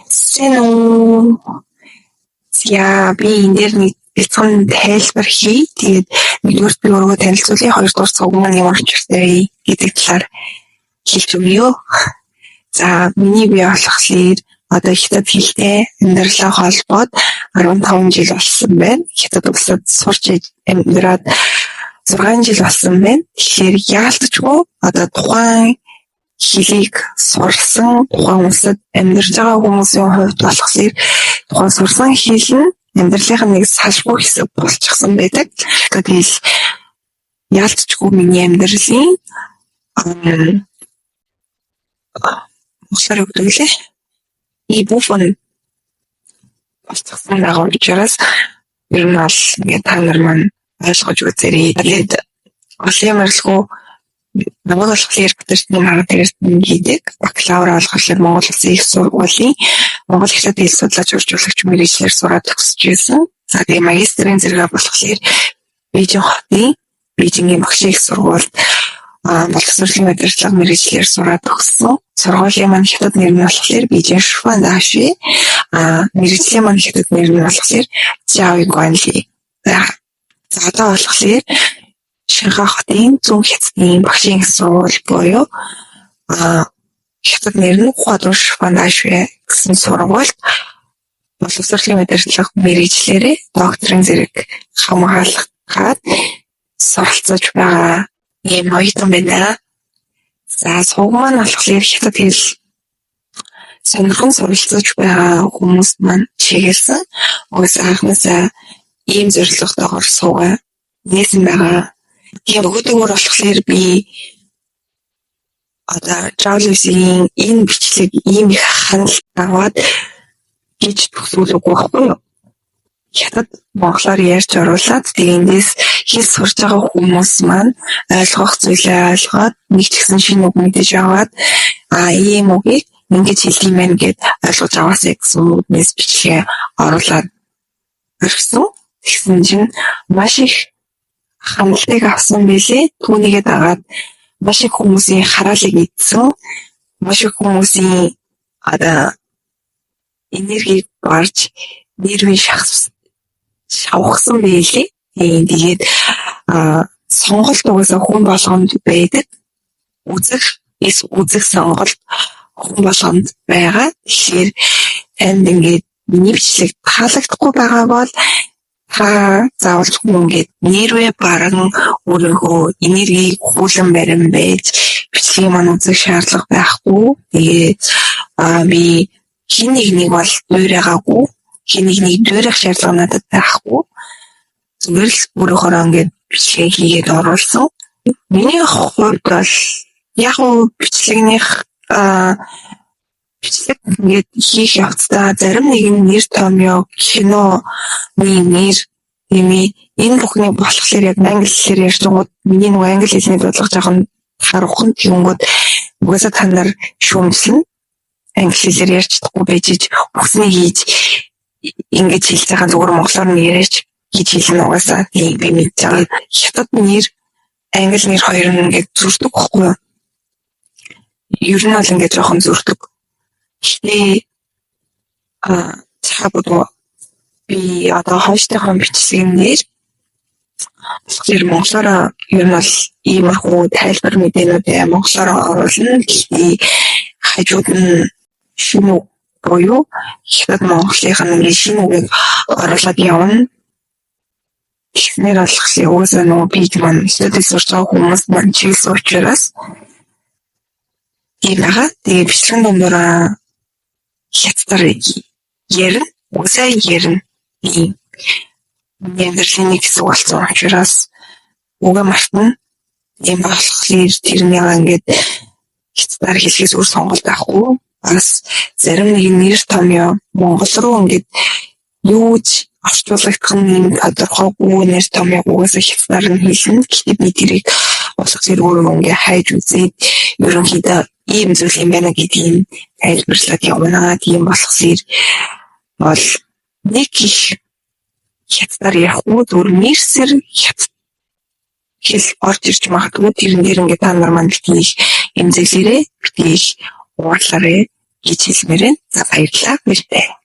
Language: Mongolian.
Сайн уу? За би энэ дээр нэг бэлтгэн тайлбар хий. Тэгээд нэгдүгээр би өөрөө танилцуулъя. Хоёрдугаар цуг маань ямар учиртай гэдэг талаар хэлж өгье. За миний бие болохоор одоо хятад хэлтэй амьдралаа холбоод 15 жил болсон байна. Хятад улсад сурч амьдраад 6 жил болсон байна. Тэгэхээр яалтчгүй одоо тухайн хэлийг сурсан тухайн улсад амьдарч байгаа хүмүүсийн хувьд болохоор тухайн сурсан хэл нь амьдралынх нь нэг салбар хэсэг болчихсон байдаг. Тэгэхээр яалтчгүй миний амьдралын мөсөр өгдөглөө. Буфон болчихсон байгаа учраас ер нь бол ингээд та нар маань ойлгож үзээрэй. Тэгээд олон юмралгүй намайг болохоор бүтэрчний марга дээрсэн хийдэг. Бакалавр олгохлоор Монгол Улсын их сургуулийн Монгол хятад хэл судлаач урьдчилагч мэргэжлэр сураад төгсөж байсан. За тэгээд магистрийн зэрэг болохоор Бээжингийн багшийн их сургуульд боловсролын удирдлага мэргэжлэр сураад төгссөн. Сургуулийн маань хятад нэр нь болохоор Бээжин Шифан Дааши. Мэргэжлийн маань хятад нэр нь болохоор Жаои Гуанли. За одоо болохоор Шанхай хотын Зүүн хятадын багшийн их сургууль буюу хятад нэр нь Хуадун Шифан Дааши гэсэн сургуульд боловсролын удирдлага мэргэжлэрээ докторийн зэрэг хамгаалахад суралцж байгаа юм оюутан байна. За сувг маань болохоор хятад хэл сонирхон суралцж байгаа хүмүүс маань чиглэсэн. Уус анхнаасаа ийм зорилготойгоор суугаа нээсэн байгаа. Тийм өгөөдөөр болохоор би одоо Жаулисийн энэ бичлэг ийм их хяналт аваад гэж төгсүүлээгүй байхгүй юу? Хятад монголоор ярьж оруулаад тэгээндээс хэл сурж байгаа хүмүүс маань ойлгох зүйлээ ойлгоод нэг ч гэсэн шинэ үг мэдэж аваад ийм үгийг ингэж хэлэх юм байна гэд ойлгож аваасаа гэсэн үгнээс бичлэгээ оруулаад өргөсөн. Тэгсэн чинь маш их хандлтыг авсан билээ. Түүнийгээ дагаад маш их хүмүүсийн хараалыг идсэн. Маш их хүмүүсийн энергийг барж нервийн шавхсан байлээ. Тэгээд сонголт угаасаа хүн болгонд байдаг. Үзэх сонголт хүн болгонд байгаа. Тэгэхээр танд ингээд миний бичлэг таалагдахгүй байгаа бол та заавал ингээд нервээ баран өөрийнхөө энергийг хуулан барин байж бичлэгийг маань үзэх шаардлага байхгүй. Тэгээд би хин нэг бол дуурайгаагүй, хин нэг дуурайх шаардлага надад байхгүй. Зүгээр л өөрөөр ингээд бичлэг хийгээд оруулсан. Миний хувьд бол яг бичлэг ингээд хийх явцдаа зарим нэгэн нэр томьёо, киноны нэр энэ бүхний болохоор яг англи хэлээр ярьж байгаа миний нэг англи хэлний бодлого жоохон харахгүй тэгэнгүүт угаасаа та нар шүүмжлэн англи хэлээр ярьж чадахгүй байж үснээ хийж ингэж хэлж байгаа зүгээр монголоор нь яриач гэж хэлнэ угаасаа би мэдж байгаа. Хятад нэр англи нэр хоёр нь ингээд зүрдэг байхгүй юу? Ер нь бол ингээд жоохон зүрдэг. Гэхдээ цаабууд би одоо хойштойхон бичлэгийн нэр тэгэхээр монголоор ер нь бол иймэрхүү тайлбар мэдээнүүдээ монголоор оруулна. Гэхдээ хажууд нь шинэ буюу хятад монголынх нь шинэ үгийг оруулаад явна. Эхнэр болохоор уусаа нөгөө бийж маань хятадд сурч байгаа хүмүүс маань чиглэсэн учраас ийм байгаа. Тэгээ бичлэгэн дундуур хятадаар ярина. Уусаа ярина. Ийм амьдралын нэг хэсэг болсон учраас угаа мартна. Ийм болохоор тэрний ингээд хятадаар хэлхээс өөр сонголт байхгүй. Бас зарим нэг нэр томьёо монгол руу ингээд юуж орчуулагдах нь тодорхойгүй нэр томьёог угаасаа хятадаар нь хэлнэ. Гэхдээ би тэрийг болох зэрэг өөрөө ингээд хайж үзээд ерөнхийдөө ийм зүйл юм байна гэдгийг тайлбарлаад явна. Тийм болохоор бол нэг их хятадаар ярихгүй зөв нэрсэр хятад хэл орж ирж магадгүй тэрэн дээр ингээд та нар маань битгий эмзэглээрээ битгий уурлаарэ. гэж хэлмээр байна. За баярлалаа. Баяртай.